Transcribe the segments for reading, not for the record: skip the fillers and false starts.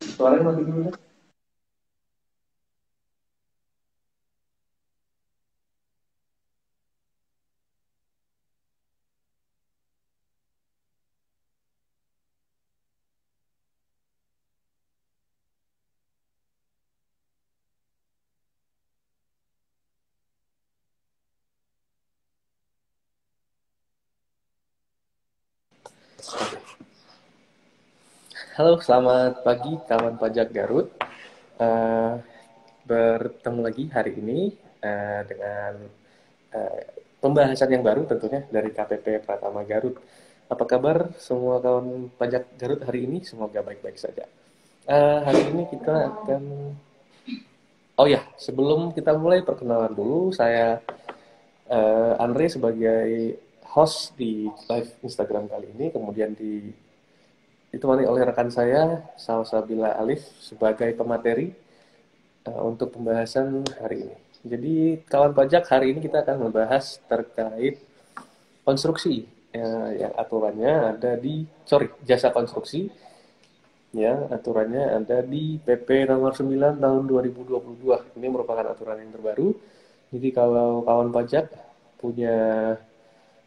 Suaranya mati dulu deh. Halo, selamat pagi kawan pajak Garut. Eh, Bertemu lagi hari ini dengan eh, pembahasan yang baru tentunya dari KPP Pratama Garut. Apa kabar semua kawan pajak Garut hari ini? Semoga baik-baik saja. Hari ini kita akan... Oh ya, sebelum kita mulai perkenalan dulu, saya Andre sebagai host di live Instagram kali ini, kemudian ditemani oleh rekan saya, Salsabila Alif, sebagai pemateri untuk pembahasan hari ini. Jadi, kawan pajak, hari ini kita akan membahas terkait konstruksi yang aturannya ada di, sorry, jasa konstruksi yang aturannya ada di PP nomor 9 tahun 2022. Ini merupakan aturan yang terbaru. Jadi kalau kawan pajak punya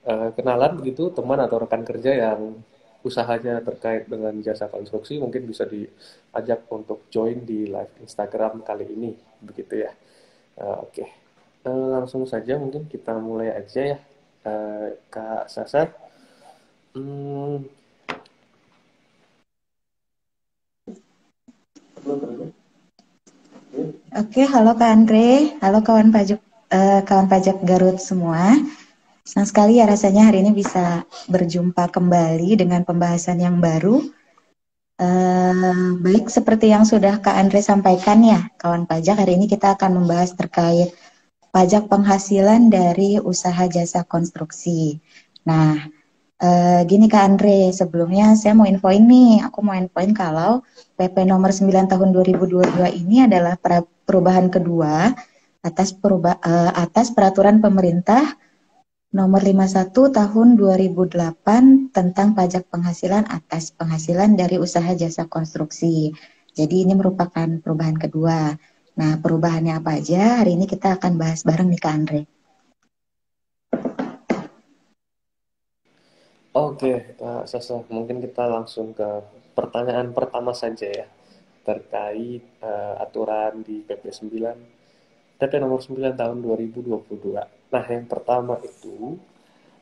kenalan begitu, teman atau rekan kerja yang usahanya terkait dengan jasa konstruksi, mungkin bisa diajak untuk join di live Instagram kali ini, begitu ya. Oke. Langsung saja mungkin kita mulai aja ya, Kak Sasa. Hmm, Oke, halo Kak Andre, halo kawan pajak Garut semua. Senang sekali ya rasanya hari ini bisa berjumpa kembali dengan pembahasan yang baru. Baik seperti yang sudah Kak Andre sampaikan ya, kawan pajak, hari ini kita akan membahas terkait pajak penghasilan dari usaha jasa konstruksi. Nah, gini Kak Andre, sebelumnya saya mau infoin nih, aku mau infoin kalau PP nomor 9 tahun 2022 ini adalah perubahan kedua atas peraturan pemerintah nomor 51 tahun 2008 tentang pajak penghasilan atas penghasilan dari usaha jasa konstruksi. Jadi ini merupakan perubahan kedua. Nah, perubahannya apa aja? Hari ini kita akan bahas bareng nih Kak Andre. oke, Kak Sasa, mungkin kita langsung ke pertanyaan pertama saja ya, terkait aturan di PP 9, PP nomor 9 tahun 2022. Nah, yang pertama itu,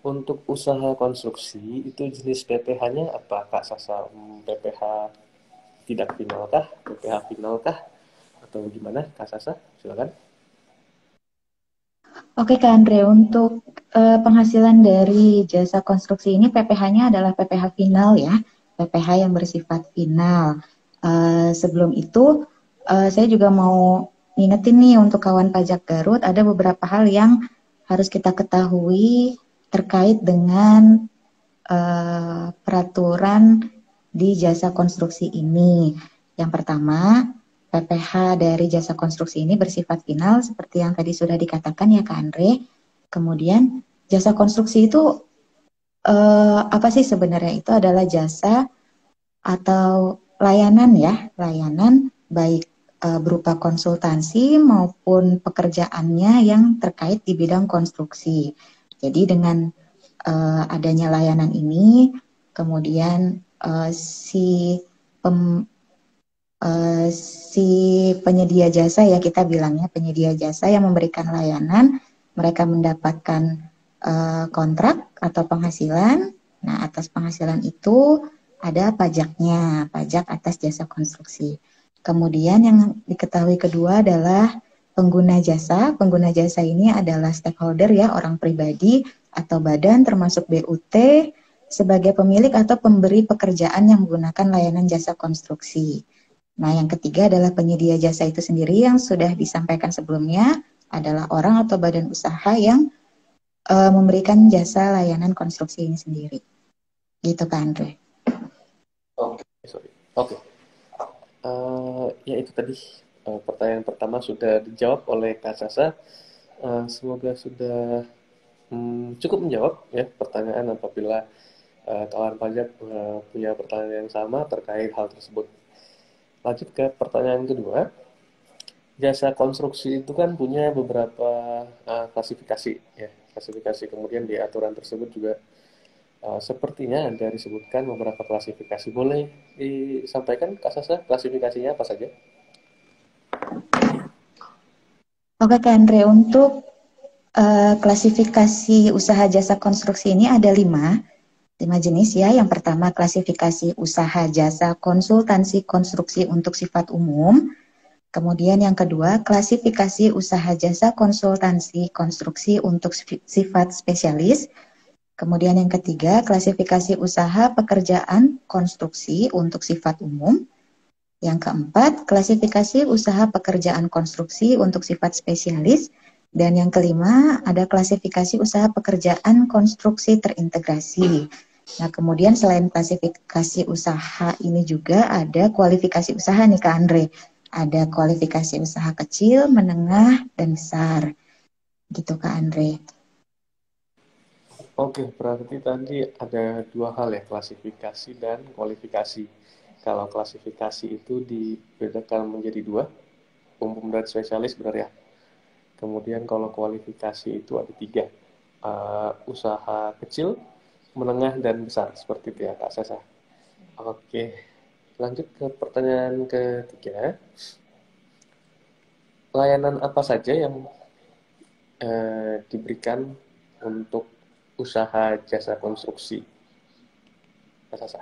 untuk usaha konstruksi, itu jenis PPh-nya apa, Kak Sasa? PPh tidak final kah? PPh final kah? Atau gimana, Kak Sasa? Silakan. Oke Kak Andre, untuk penghasilan dari jasa konstruksi ini PPh-nya adalah PPh final ya, PPh yang bersifat final. Sebelum itu, saya juga mau ngingetin nih untuk kawan pajak Garut, ada beberapa hal yang harus kita ketahui terkait dengan peraturan di jasa konstruksi ini. Yang pertama, PPh dari jasa konstruksi ini bersifat final seperti yang tadi sudah dikatakan ya Kak Andre. Kemudian jasa konstruksi itu apa sih sebenarnya? Itu adalah jasa atau layanan ya, layanan baik berupa konsultansi maupun pekerjaannya yang terkait di bidang konstruksi. Jadi dengan adanya layanan ini, kemudian pem, si penyedia jasa ya kita bilangnya penyedia jasa yang memberikan layanan, mereka mendapatkan kontrak atau penghasilan. Nah, atas penghasilan itu ada pajaknya, pajak atas jasa konstruksi. Kemudian yang diketahui kedua adalah pengguna jasa. Pengguna jasa ini adalah stakeholder ya, orang pribadi atau badan termasuk BUT sebagai pemilik atau pemberi pekerjaan yang menggunakan layanan jasa konstruksi. Nah, yang ketiga adalah penyedia jasa itu sendiri yang sudah disampaikan sebelumnya adalah orang atau badan usaha yang memberikan jasa layanan konstruksi ini sendiri. Gitu Kak Andre. Oke, sorry. Oke. Ya itu tadi pertanyaan pertama sudah dijawab oleh Kak Sasa. Semoga sudah cukup menjawab ya pertanyaan apabila kawan pajak punya pertanyaan yang sama terkait hal tersebut. Lanjut ke pertanyaan kedua. Jasa konstruksi itu kan punya beberapa klasifikasi, ya. Klasifikasi, kemudian di aturan tersebut juga sepertinya ada disebutkan beberapa klasifikasi. Boleh disampaikan, Kak Sasa, klasifikasinya apa saja? Oke, Kak Andre, untuk klasifikasi usaha jasa konstruksi ini ada lima jenis ya. Yang pertama klasifikasi usaha jasa konsultansi konstruksi untuk sifat umum. Kemudian yang kedua klasifikasi usaha jasa konsultansi konstruksi untuk sifat spesialis. Kemudian yang ketiga klasifikasi usaha pekerjaan konstruksi untuk sifat umum. Yang keempat klasifikasi usaha pekerjaan konstruksi untuk sifat spesialis. Dan yang kelima, ada klasifikasi usaha pekerjaan konstruksi terintegrasi. Nah, kemudian selain klasifikasi usaha ini juga ada kualifikasi usaha nih Kak Andre. Ada kualifikasi usaha kecil, menengah, dan besar. Gitu Kak Andre. Oke, berarti tadi ada dua hal ya, klasifikasi dan kualifikasi. Kalau klasifikasi itu dibedakan menjadi dua, umum dan spesialis, benar ya? Kemudian kalau kualifikasi itu ada tiga, usaha kecil, menengah, dan besar. Seperti itu ya Kak Sasa. Oke, lanjut ke pertanyaan ketiga. Layanan apa saja yang diberikan untuk usaha jasa konstruksi, Kak Sasa?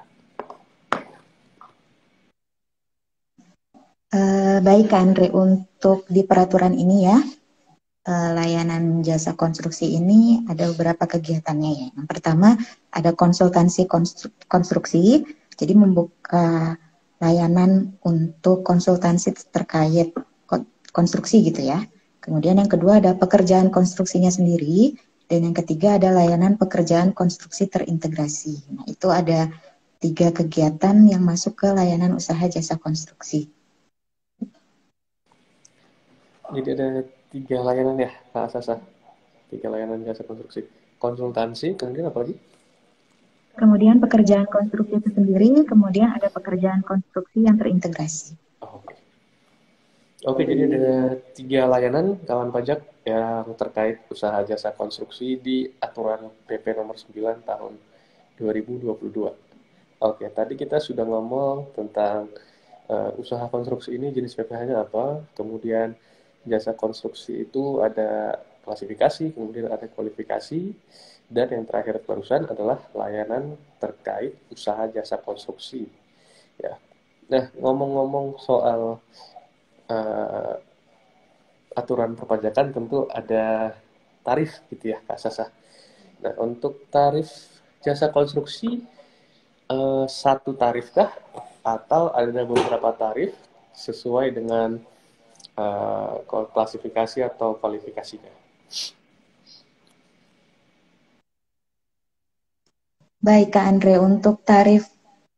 Baik Kak Andre, untuk di peraturan ini ya, layanan jasa konstruksi ini ada beberapa kegiatannya ya. Yang pertama ada konsultansi konstruksi, jadi membuka layanan untuk konsultansi terkait konstruksi gitu ya. Kemudian yang kedua ada pekerjaan konstruksinya sendiri, dan yang ketiga ada layanan pekerjaan konstruksi terintegrasi. Nah, itu ada 3 kegiatan yang masuk ke layanan usaha jasa konstruksi. Jadi ada 3 layanan ya, Kak Sasa. 3 layanan jasa konstruksi. Konsultansi, kemudian apa lagi? Kemudian pekerjaan konstruksi itu sendiri, kemudian ada pekerjaan konstruksi yang terintegrasi. Oke. Oke, jadi ada 3 layanan kawan pajak yang terkait usaha jasa konstruksi di aturan PP nomor 9 tahun 2022. Oke, tadi kita sudah ngomong tentang usaha konstruksi ini jenis PPh-nya apa, kemudian jasa konstruksi itu ada klasifikasi, kemudian ada kualifikasi, dan yang terakhir barusan adalah layanan terkait usaha jasa konstruksi. Ya. Nah, ngomong-ngomong soal uh, aturan perpajakan tentu ada tarif gitu ya Kak Sasa. Nah, untuk tarif jasa konstruksi satu tarifkah atau ada beberapa tarif sesuai dengan klasifikasi atau kualifikasinya? Baik Kak Andre, untuk tarif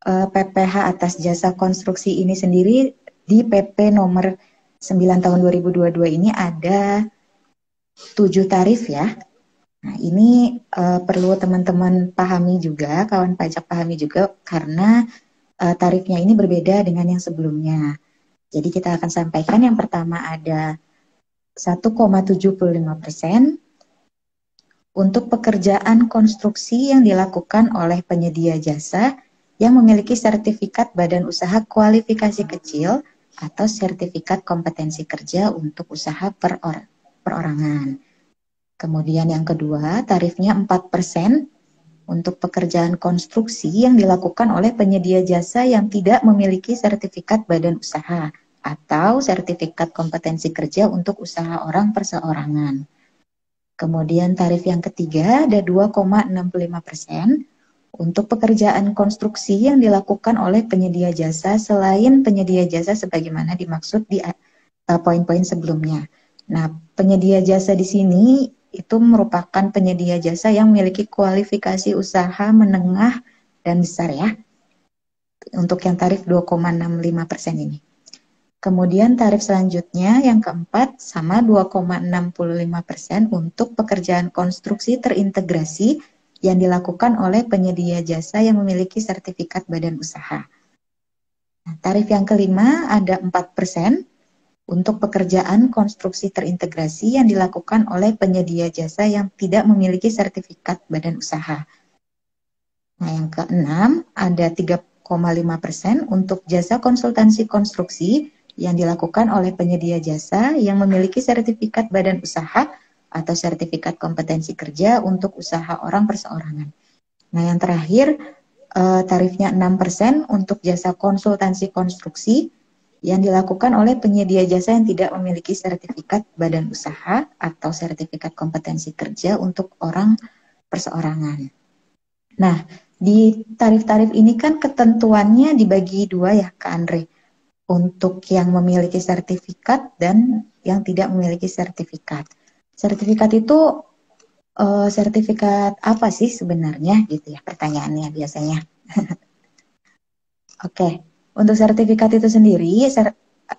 PPh atas jasa konstruksi ini sendiri di PP nomor 9 tahun 2022 ini ada 7 tarif ya. Nah, ini perlu teman-teman pahami juga, kawan pajak pahami juga, karena tarifnya ini berbeda dengan yang sebelumnya. Jadi kita akan sampaikan yang pertama ada 1,75% untuk pekerjaan konstruksi yang dilakukan oleh penyedia jasa yang memiliki sertifikat badan usaha kualifikasi kecil atau sertifikat kompetensi kerja untuk usaha perorangan. Kemudian yang kedua, tarifnya 4% untuk pekerjaan konstruksi yang dilakukan oleh penyedia jasa yang tidak memiliki sertifikat badan usaha atau sertifikat kompetensi kerja untuk usaha orang perseorangan. Kemudian tarif yang ketiga ada 2,65% untuk pekerjaan konstruksi yang dilakukan oleh penyedia jasa selain penyedia jasa sebagaimana dimaksud di poin-poin sebelumnya. Nah, penyedia jasa di sini itu merupakan penyedia jasa yang memiliki kualifikasi usaha menengah dan besar ya. Untuk yang tarif 2,65% ini. Kemudian tarif selanjutnya yang keempat sama 2,65% untuk pekerjaan konstruksi terintegrasi yang dilakukan oleh penyedia jasa yang memiliki sertifikat badan usaha. Nah, tarif yang kelima ada 4% untuk pekerjaan konstruksi terintegrasi yang dilakukan oleh penyedia jasa yang tidak memiliki sertifikat badan usaha. Nah, yang keenam ada 3,5% untuk jasa konsultansi konstruksi yang dilakukan oleh penyedia jasa yang memiliki sertifikat badan usaha atau sertifikat kompetensi kerja untuk usaha orang perseorangan. Nah, yang terakhir tarifnya 6% untuk jasa konsultansi konstruksi yang dilakukan oleh penyedia jasa yang tidak memiliki sertifikat badan usaha atau sertifikat kompetensi kerja untuk orang perseorangan. Nah, di tarif-tarif ini kan ketentuannya dibagi dua ya, Kak Andre. Untuk yang memiliki sertifikat dan yang tidak memiliki sertifikat. Sertifikat itu sertifikat apa sih sebenarnya gitu ya pertanyaannya biasanya. Oke, untuk sertifikat itu sendiri,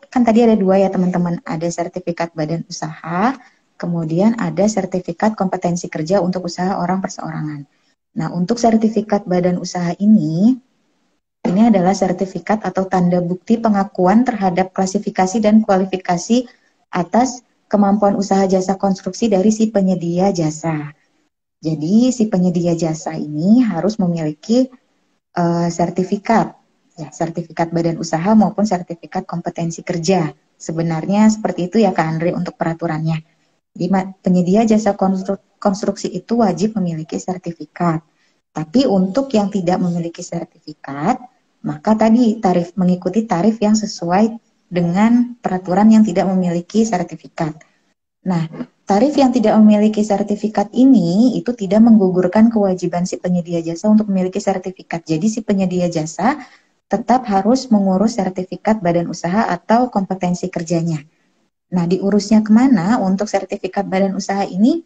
kan tadi ada dua ya teman-teman, ada sertifikat badan usaha, kemudian ada sertifikat kompetensi kerja untuk usaha orang perseorangan. Nah, untuk sertifikat badan usaha ini adalah sertifikat atau tanda bukti pengakuan terhadap klasifikasi dan kualifikasi atas kemampuan usaha jasa konstruksi dari si penyedia jasa. Jadi, si penyedia jasa ini harus memiliki sertifikat, ya, sertifikat badan usaha maupun sertifikat kompetensi kerja. Sebenarnya seperti itu ya Kak Andre untuk peraturannya. Jadi penyedia jasa konstruksi itu wajib memiliki sertifikat. Tapi untuk yang tidak memiliki sertifikat, maka tadi mengikuti tarif yang sesuai dengan peraturan yang tidak memiliki sertifikat. Nah, tarif yang tidak memiliki sertifikat ini itu tidak menggugurkan kewajiban si penyedia jasa untuk memiliki sertifikat. Jadi si penyedia jasa tetap harus mengurus sertifikat badan usaha atau kompetensi kerjanya. Nah, diurusnya kemana untuk sertifikat badan usaha ini?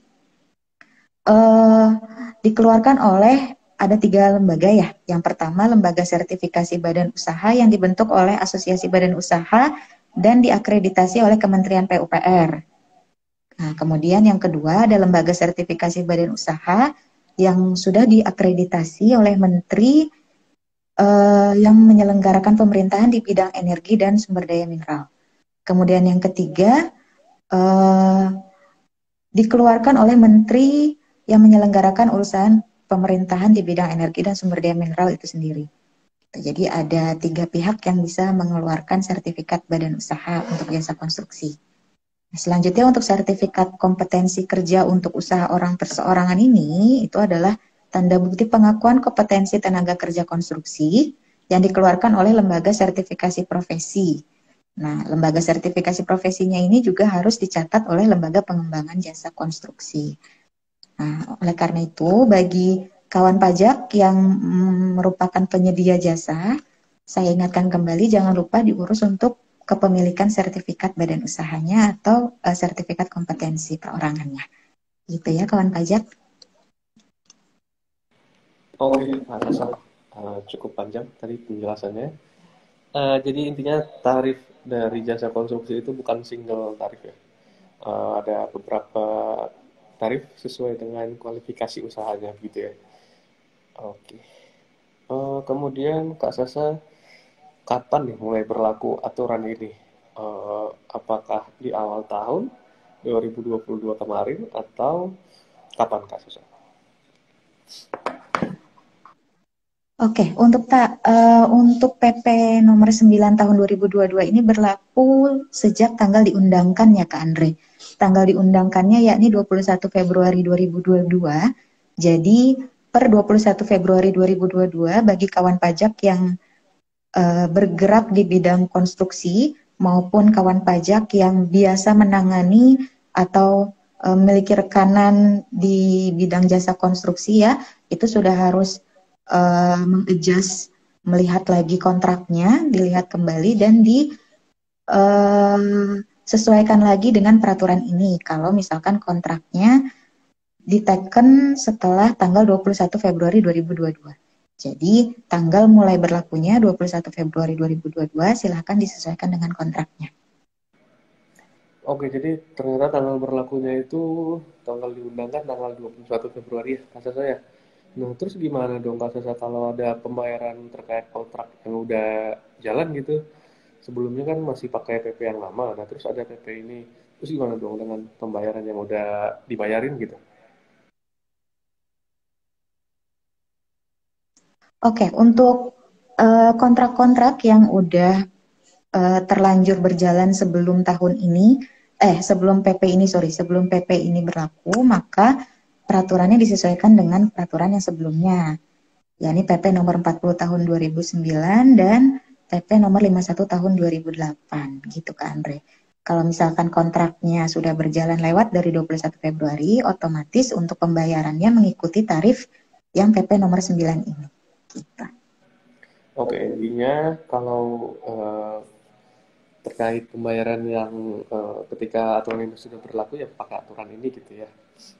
Dikeluarkan oleh ada 3 lembaga ya. Yang pertama, lembaga sertifikasi badan usaha yang dibentuk oleh Asosiasi Badan Usaha dan diakreditasi oleh Kementerian PUPR. Nah, kemudian yang kedua ada lembaga sertifikasi badan usaha yang sudah diakreditasi oleh Menteri yang menyelenggarakan pemerintahan di bidang energi dan sumber daya mineral. Kemudian yang ketiga dikeluarkan oleh Menteri yang menyelenggarakan urusan pemerintahan di bidang energi dan sumber daya mineral itu sendiri. Jadi ada 3 pihak yang bisa mengeluarkan sertifikat badan usaha untuk jasa konstruksi. Selanjutnya untuk sertifikat kompetensi kerja untuk usaha orang perseorangan ini, itu adalah tanda bukti pengakuan kompetensi tenaga kerja konstruksi yang dikeluarkan oleh lembaga sertifikasi profesi. Nah, lembaga sertifikasi profesinya ini juga harus dicatat oleh lembaga pengembangan jasa konstruksi. Nah, oleh karena itu, bagi kawan pajak yang merupakan penyedia jasa, saya ingatkan kembali jangan lupa diurus untuk kepemilikan sertifikat badan usahanya atau sertifikat kompetensi perorangannya. Gitu ya kawan pajak. Oke, Pak cukup panjang tadi penjelasannya. Jadi intinya tarif dari jasa konstruksi itu bukan single tarif ya. Ada beberapa tarif sesuai dengan kualifikasi usahanya gitu ya. Oke. Kemudian Kak Sasa, kapan nih mulai berlaku aturan ini? Apakah di awal tahun 2022 kemarin atau kapan Kak Sasa? Oke, untuk PP nomor 9 tahun 2022 ini berlaku sejak tanggal diundangkan ya Kak Andre. Tanggal diundangkannya yakni 21 Februari 2022. Jadi per 21 Februari 2022 bagi kawan pajak yang bergerak di bidang konstruksi maupun kawan pajak yang biasa menangani atau memiliki rekanan di bidang jasa konstruksi ya, itu sudah harus mengadjust, melihat lagi kontraknya, dilihat kembali dan disesuaikan lagi dengan peraturan ini. Kalau misalkan kontraknya diteken setelah tanggal 21 Februari 2022. Jadi tanggal mulai berlakunya 21 Februari 2022, silahkan disesuaikan dengan kontraknya. Oke, jadi ternyata tanggal berlakunya itu tanggal diundangkan tanggal 21 Februari ya, kata saya. Nah, terus gimana dong Kak Sasa kalau ada pembayaran terkait kontrak yang udah jalan gitu? Sebelumnya kan masih pakai PP yang lama, nah terus ada PP ini. Terus gimana dong dengan pembayaran yang udah dibayarin gitu? Oke, untuk kontrak-kontrak yang udah terlanjur berjalan sebelum tahun ini, sebelum PP ini, sorry, sebelum PP ini berlaku, maka peraturannya disesuaikan dengan peraturan yang sebelumnya, yakni PP nomor 40 tahun 2009 dan PP nomor 51 tahun 2008, gitu Kak Andre. Kalau misalkan kontraknya sudah berjalan lewat dari 21 Februari, otomatis untuk pembayarannya mengikuti tarif yang PP nomor 9 ini. Gitu. Oke, intinya kalau terkait pembayaran yang ketika aturan ini sudah berlaku ya pakai aturan ini gitu ya.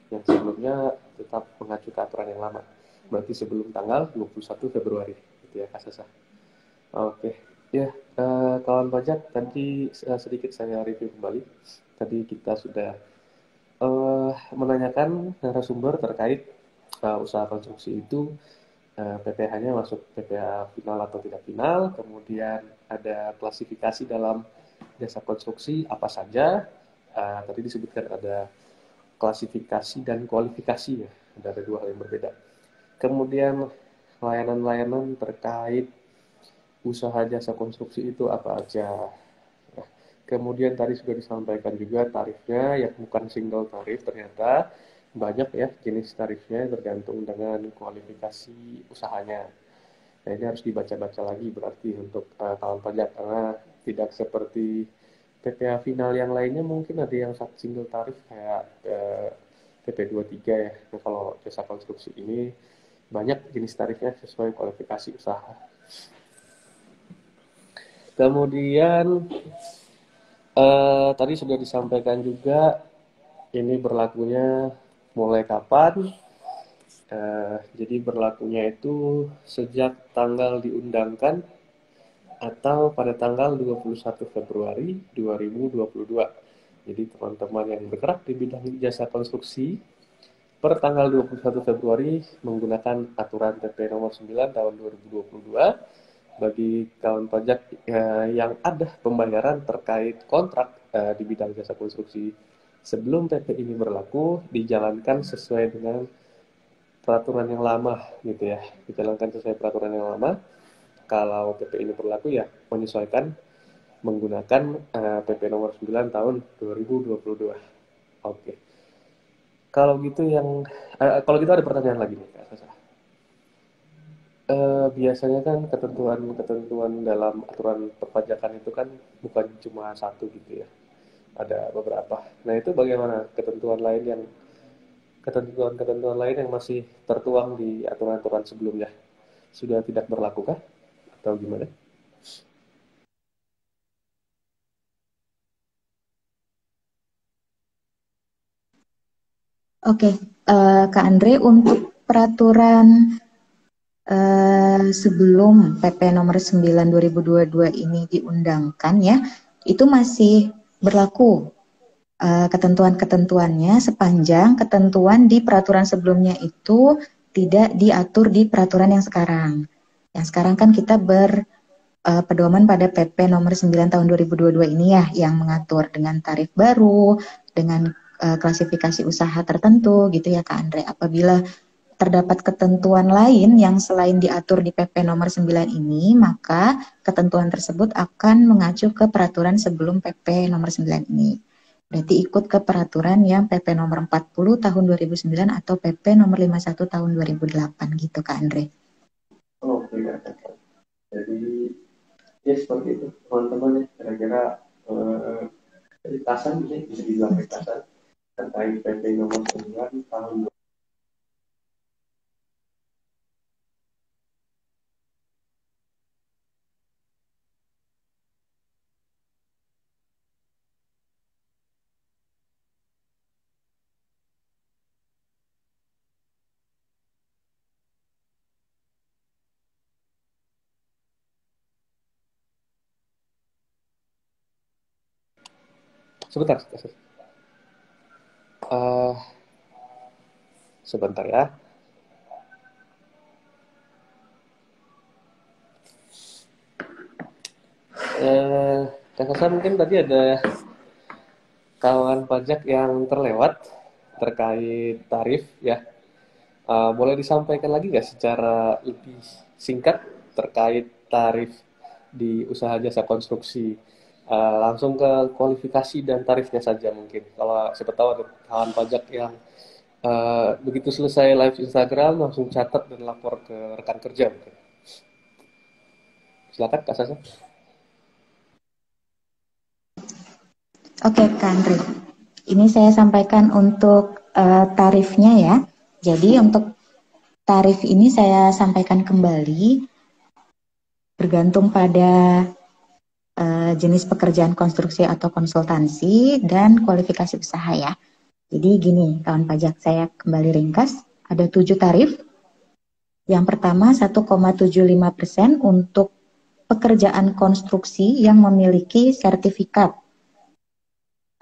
Yang sebelumnya tetap mengacu ke aturan yang lama. Berarti sebelum tanggal 21 Februari gitu ya Kak Sasa. Oke, ya kawan pajak tadi sedikit saya review kembali. Tadi kita sudah menanyakan narasumber terkait usaha konstruksi itu PPH-nya masuk PPH final atau tidak final, kemudian ada klasifikasi dalam jasa konstruksi apa saja. Tadi disebutkan ada klasifikasi dan kualifikasi ya, ada dua hal yang berbeda. Kemudian layanan-layanan terkait usaha jasa konstruksi itu apa aja. Nah, kemudian tadi sudah disampaikan juga tarifnya yang bukan single tarif ternyata banyak ya jenis tarifnya tergantung dengan kualifikasi usahanya. Nah, ini harus dibaca-baca lagi berarti untuk kawan pajak karena tidak seperti PPh final yang lainnya mungkin ada yang single tarif kayak PP23 ya. Nah, kalau jasa konstruksi ini banyak jenis tarifnya sesuai kualifikasi usaha. Kemudian tadi sudah disampaikan juga ini berlakunya mulai kapan. Jadi berlakunya itu sejak tanggal diundangkan atau pada tanggal 21 Februari 2022. Jadi teman-teman yang bergerak di bidang jasa konstruksi per tanggal 21 Februari menggunakan aturan PP nomor 9 tahun 2022 bagi kawan pajak yang ada pembayaran terkait kontrak di bidang jasa konstruksi sebelum PP ini berlaku dijalankan sesuai dengan peraturan yang lama gitu ya, dijalankan sesuai peraturan yang lama. Kalau PP ini berlaku ya menyesuaikan menggunakan PP nomor 9 tahun 2022. Oke. Kalau gitu kalau gitu ada pertanyaan lagi nih Kak Sasa. Biasanya kan ketentuan-ketentuan dalam aturan perpajakan itu kan bukan cuma satu gitu ya. Ada beberapa. Nah, itu bagaimana ketentuan-ketentuan lain yang masih tertuang di aturan-aturan sebelumnya? Sudah tidak berlaku kah? Atau gimana? Oke, Kak Andre, untuk peraturan sebelum PP nomor 9 2022 ini diundangkan ya, itu masih berlaku ketentuan-ketentuannya sepanjang ketentuan di peraturan sebelumnya itu tidak diatur di peraturan yang sekarang. Yang sekarang kan kita berpedoman pada PP nomor 9 tahun 2022 ini ya, yang mengatur dengan tarif baru, dengan klasifikasi usaha tertentu gitu ya Kak Andre. Apabila terdapat ketentuan lain yang selain diatur di PP nomor 9 ini, maka ketentuan tersebut akan mengacu ke peraturan sebelum PP nomor 9 ini. Berarti ikut ke peraturan yang PP nomor 40 tahun 2009 atau PP nomor 51 tahun 2008 gitu Kak Andre. Oh, tidak. Jadi, ya seperti itu teman-teman ya. Kira-kira eh, ringkasan bisa dibilang ringkasan terkait PP nomor 9 tahun. Sebentar, sebentar. Eh, sebentar ya. Kak Sasa mungkin tadi ada kawan pajak yang terlewat terkait tarif ya. Boleh disampaikan lagi nggak secara lebih singkat terkait tarif di usaha jasa konstruksi? Langsung ke kualifikasi dan tarifnya saja mungkin. Kalau siapa tahu ada kawan pajak yang begitu selesai live Instagram langsung catat dan lapor ke rekan kerja mungkin. Silakan Kak Sasa. Oke, Kak Andri. Ini saya sampaikan untuk tarifnya ya. Jadi untuk tarif ini saya sampaikan kembali bergantung pada jenis pekerjaan konstruksi atau konsultansi dan kualifikasi usaha ya. Jadi gini, kawan pajak, saya kembali ringkas. Ada 7 tarif. Yang pertama 1,75% untuk pekerjaan konstruksi yang memiliki sertifikat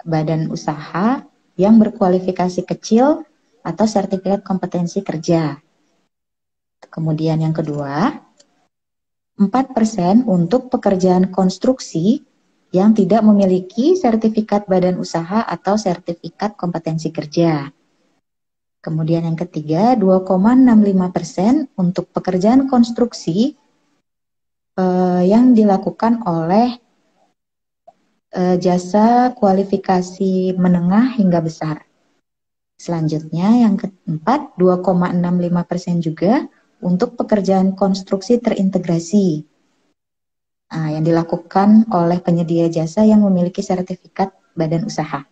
badan usaha yang berkualifikasi kecil atau sertifikat kompetensi kerja. Kemudian yang kedua, 4% untuk pekerjaan konstruksi yang tidak memiliki sertifikat badan usaha atau sertifikat kompetensi kerja. Kemudian yang ketiga, 2,65% untuk pekerjaan konstruksi yang dilakukan oleh jasa kualifikasi menengah hingga besar. Selanjutnya yang keempat, 2,65% juga untuk pekerjaan konstruksi terintegrasi yang dilakukan oleh penyedia jasa yang memiliki sertifikat badan usaha.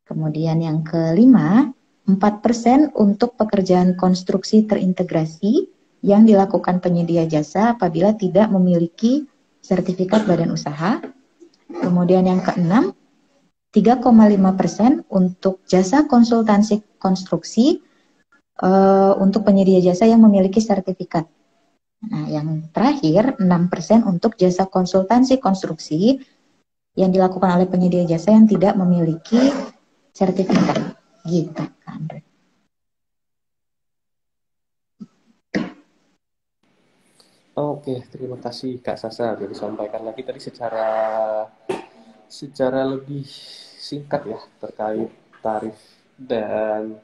Kemudian yang kelima, 4% untuk pekerjaan konstruksi terintegrasi yang dilakukan penyedia jasa apabila tidak memiliki sertifikat badan usaha. Kemudian yang keenam, 3,5% untuk jasa konsultansi konstruksi untuk penyedia jasa yang memiliki sertifikat. Nah, yang terakhir 6% untuk jasa konsultansi konstruksi yang dilakukan oleh penyedia jasa yang tidak memiliki sertifikat. Gitu, Andre. Oke, terima kasih Kak Sasa. Sudah disampaikan lagi tadi secara lebih singkat ya terkait tarif dan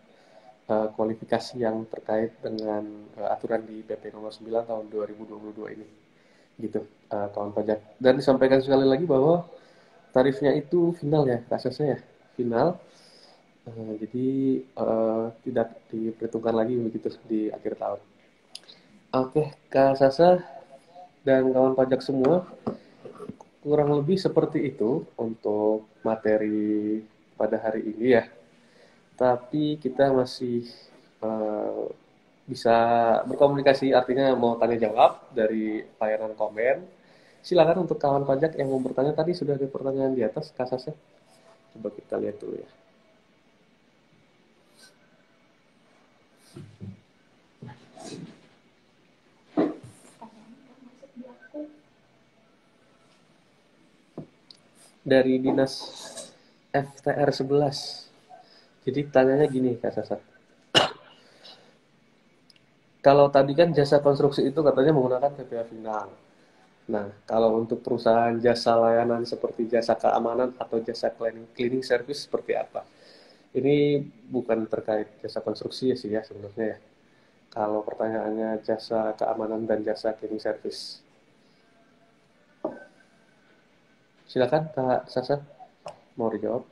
kualifikasi yang terkait dengan aturan di PP nomor 9 tahun 2022 ini. Gitu, kawan pajak. Dan disampaikan sekali lagi bahwa tarifnya itu final ya, kasusnya ya, final. Jadi tidak diperhitungkan lagi begitu di akhir tahun. Oke, Kak Sasa dan kawan pajak semua, kurang lebih seperti itu untuk materi pada hari ini ya. Tapi kita masih eh, bisa berkomunikasi, artinya mau tanya jawab dari layanan komen. Silakan untuk kawan pajak yang mau bertanya, tadi sudah ada pertanyaan di atas, Kak Sasa. Coba kita lihat dulu ya. Dari Dinas FTR 11. Jadi tanyanya gini Kak Sasa. Kalau tadi kan jasa konstruksi itu katanya menggunakan PPA final. Nah, kalau untuk perusahaan jasa layanan seperti jasa keamanan atau jasa cleaning service seperti apa? Ini bukan terkait jasa konstruksi ya sih ya sebenarnya ya. Kalau pertanyaannya jasa keamanan dan jasa cleaning service. Silakan Kak Sasa, mau dijawab.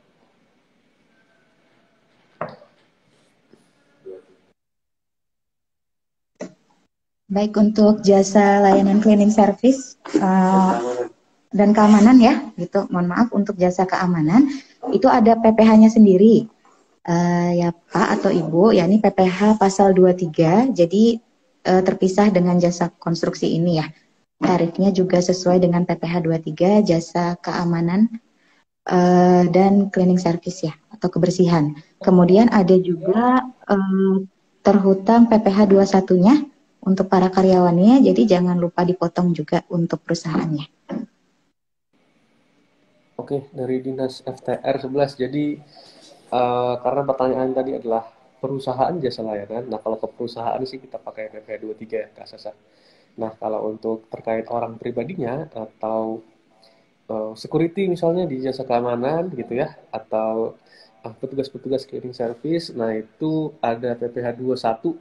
Baik, untuk jasa layanan cleaning service dan keamanan ya, gitu. Mohon maaf, untuk jasa keamanan itu ada PPh-nya sendiri. Ya Pak atau Ibu, ya ini PPh pasal 23, jadi terpisah dengan jasa konstruksi ini ya. Tarifnya juga sesuai dengan PPh 23, jasa keamanan dan cleaning service ya, atau kebersihan. Kemudian ada juga terhutang PPh 21-nya untuk para karyawannya, jadi jangan lupa dipotong juga untuk perusahaannya. Oke, dari Dinas FTR 11. Jadi karena pertanyaan tadi adalah perusahaan jasa layanan. Nah, kalau ke perusahaan sih kita pakai PP 23 ya, Kak Sasa. Nah, kalau untuk terkait orang pribadinya atau security misalnya di jasa keamanan gitu ya, atau petugas-petugas cleaning service. Nah, itu ada PPh satu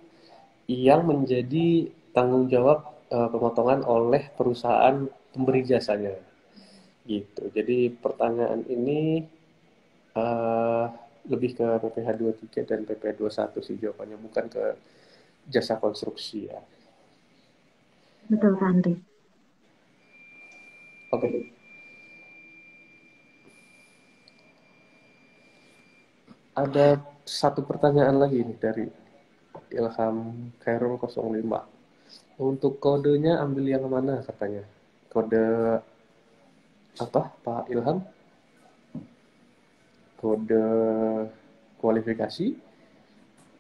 yang menjadi tanggung jawab pemotongan oleh perusahaan pemberi jasanya gitu. Jadi pertanyaan ini uh, lebih ke PPh tiga dan PPh satu sih jawabannya, bukan ke jasa konstruksi ya. Betul, Kak Andri. Oke, okay. Ada satu pertanyaan lagi nih dari Ilham Khairul 05. Untuk kodenya ambil yang mana katanya? Kode apa Pak Ilham? Kode kualifikasi,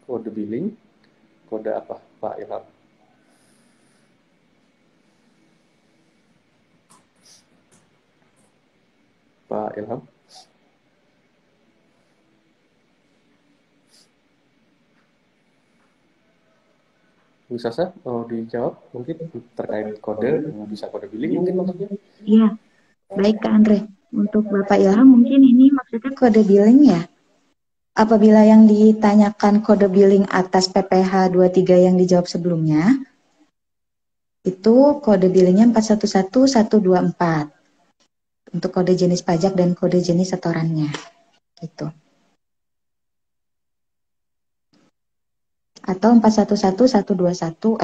kode billing, kode apa Pak Ilham? Pak Ilham? Bisa saya mau dijawab mungkin terkait kode, bisa kode billing mungkin maksudnya? Iya, baik Kak Andre. Untuk Bapak Ilham mungkin ini maksudnya kode billing ya? Apabila yang ditanyakan kode billing atas PPh 23 yang dijawab sebelumnya, itu kode billingnya 411124 untuk kode jenis pajak dan kode jenis setorannya. Gitu. Atau 411121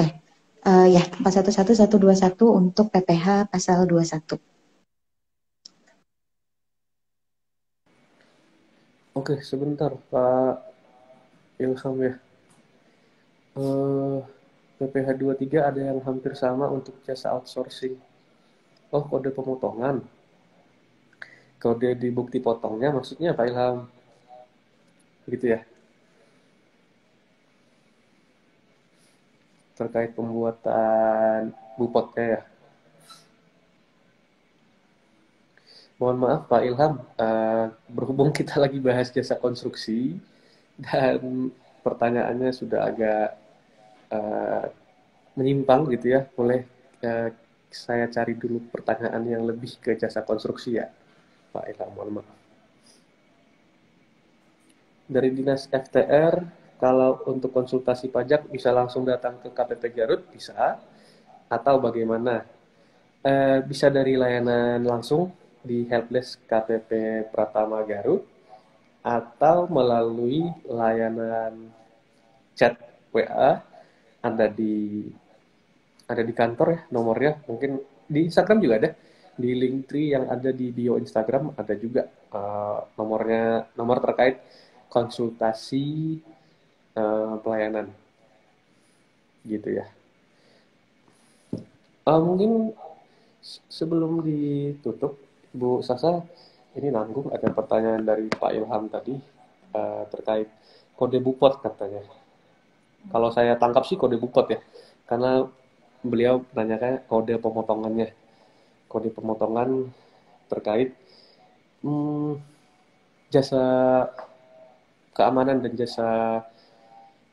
ya 411121 untuk PPh pasal 21. Oke, sebentar Pak Ilham ya. PPh 23 ada yang hampir sama untuk jasa outsourcing. Oh, kode pemotongan. Kode di bukti potongnya maksudnya Pak Ilham? Gitu ya? Terkait pembuatan bupotnya ya? Mohon maaf Pak Ilham, berhubung kita lagi bahas jasa konstruksi dan pertanyaannya sudah agak uh, menyimpang gitu ya, boleh saya cari dulu pertanyaan yang lebih ke jasa konstruksi ya Pak Ilham, mohon maaf. Dari Dinas FTR, kalau untuk konsultasi pajak bisa langsung datang ke KPP Garut, bisa, atau bagaimana? Bisa dari layanan langsung di helpdesk KPP Pratama Garut, atau melalui layanan chat WA, ada di kantor ya nomornya, mungkin di Instagram juga ada, di Linktree yang ada di bio Instagram ada juga nomornya, nomor terkait konsultasi pelayanan gitu ya. Mungkin sebelum ditutup, Bu Sasa, ini nanggung ada pertanyaan dari Pak Ilham tadi terkait kode bupot katanya. Kalau saya tangkap sih kode bupot ya, karena beliau menanyakan kode pemotongannya. Kode pemotongan terkait hmm, jasa keamanan dan jasa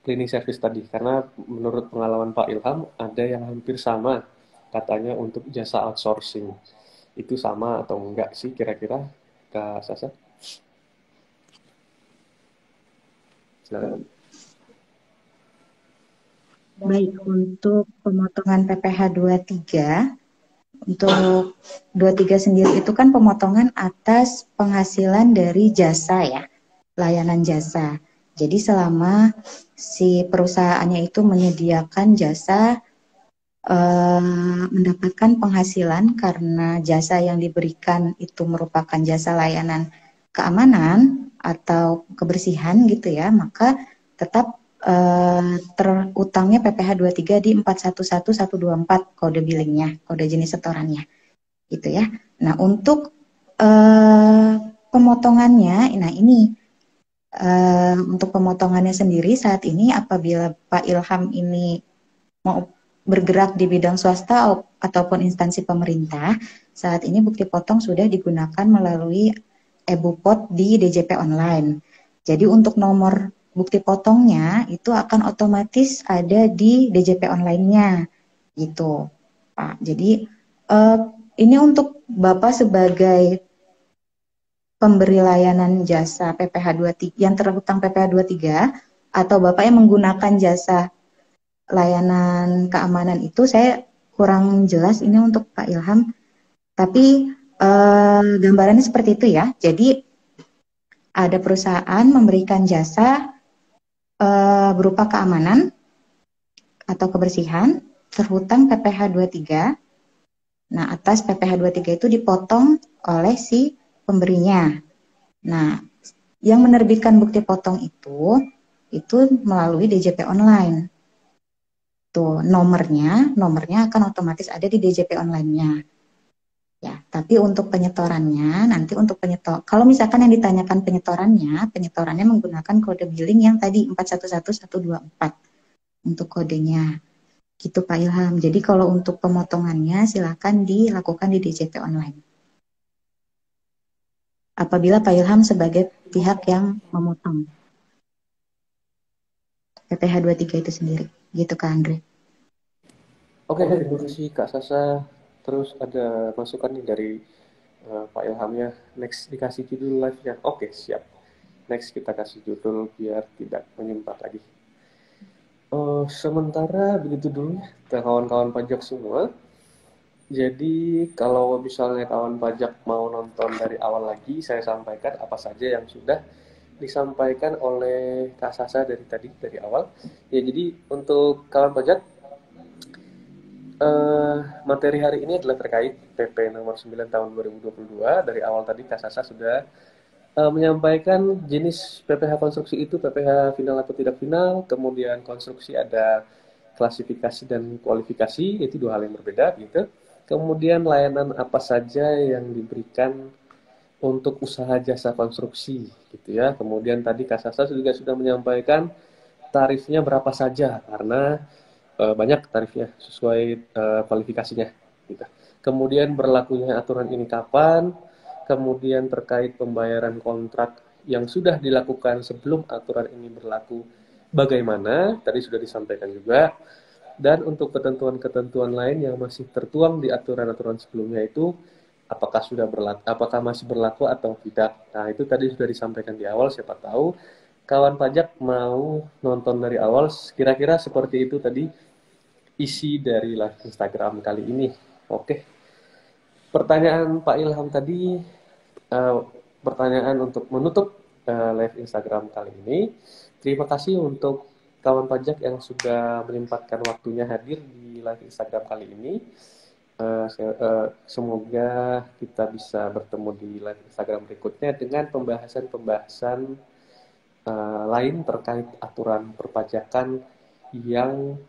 cleaning service tadi. Karena menurut pengalaman Pak Ilham, ada yang hampir sama katanya untuk jasa outsourcing. Itu sama atau enggak sih kira-kira, Kak Sasa? Silakan. Baik, untuk pemotongan PPh 23, untuk 23 sendiri itu kan pemotongan atas penghasilan dari jasa ya, layanan jasa. Jadi selama si perusahaannya itu menyediakan jasa mendapatkan penghasilan karena jasa yang diberikan itu merupakan jasa layanan keamanan atau kebersihan gitu ya, maka tetap terutangnya PPh 23 di 411124 kode billingnya, kode jenis setorannya gitu ya. Nah, untuk pemotongannya, nah ini untuk pemotongannya sendiri saat ini apabila Pak Ilham ini mau bergerak di bidang swasta ataupun instansi pemerintah, saat ini bukti potong sudah digunakan melalui e-Bupot di DJP online. Jadi untuk nomor bukti potongnya itu akan otomatis ada di DJP online-nya gitu, Pak. Jadi ini untuk Bapak sebagai pemberi layanan jasa PPh 23 yang terhutang PPh 23 atau Bapak yang menggunakan jasa layanan keamanan itu saya kurang jelas ini untuk Pak Ilham, tapi gambarannya seperti itu ya. Jadi ada perusahaan memberikan jasa berupa keamanan atau kebersihan terhutang PPh 23. Nah, atas PPh 23 itu dipotong oleh si pemberinya. Nah, yang menerbitkan bukti potong itu melalui DJP online. Tuh, nomornya akan otomatis ada di DJP online-nya. Ya, tapi untuk penyetorannya, nanti untuk kalau misalkan yang ditanyakan penyetorannya menggunakan kode billing yang tadi 411124 untuk kodenya. Gitu Pak Ilham. Jadi kalau untuk pemotongannya silakan dilakukan di DJP online. Apabila Pak Ilham sebagai pihak yang memotong PPh 23 itu sendiri. Gitu Kak Andre. Oke, terima kasih Kak Sasa. Terus ada masukan nih dari Pak Ilhamnya. Next dikasih judul live-nya. Oke, siap. Next kita kasih judul biar tidak menyimpan lagi. Sementara begitu dulu ya, kawan-kawan pajak semua. Jadi kalau misalnya kawan pajak mau nonton dari awal lagi, saya sampaikan apa saja yang sudah disampaikan oleh Kak Sasa dari tadi, dari awal. Ya, jadi untuk kawan pajak, materi hari ini adalah terkait PP nomor 9 tahun 2022. Dari awal tadi Kak Sasa sudah menyampaikan jenis PPh konstruksi itu PPh final atau tidak final, kemudian konstruksi ada klasifikasi dan kualifikasi, itu dua hal yang berbeda gitu. Kemudian layanan apa saja yang diberikan untuk usaha jasa konstruksi gitu ya. Kemudian tadi Kak Sasa juga sudah menyampaikan tarifnya berapa saja karena banyak tarifnya sesuai kualifikasinya gitu. Kemudian berlakunya aturan ini kapan? Kemudian terkait pembayaran kontrak yang sudah dilakukan sebelum aturan ini berlaku bagaimana? Tadi sudah disampaikan juga. Dan untuk ketentuan-ketentuan lain yang masih tertuang di aturan-aturan sebelumnya itu apakah masih berlaku atau tidak. Nah, itu tadi sudah disampaikan di awal, siapa tahu kawan pajak mau nonton dari awal, kira-kira seperti itu tadi isi dari live Instagram kali ini. Oke. Pertanyaan Pak Ilham tadi, uh, pertanyaan untuk menutup live Instagram kali ini. Terima kasih untuk kawan pajak yang sudah menyempatkan waktunya hadir di live Instagram kali ini. Semoga kita bisa bertemu di live Instagram berikutnya dengan pembahasan-pembahasan lain terkait aturan perpajakan yang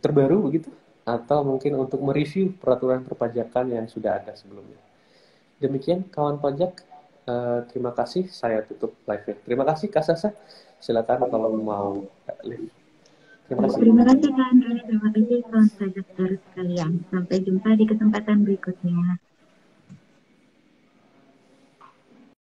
terbaru begitu, atau mungkin untuk mereview peraturan perpajakan yang sudah ada sebelumnya. Demikian kawan pajak, terima kasih, saya tutup live-nya. Terima kasih Kak Sasa, silakan kalau mau live. Terima kasih. Terima kasih Kak Andre, terima kasih kawan pajak sekalian. Sampai jumpa di kesempatan berikutnya.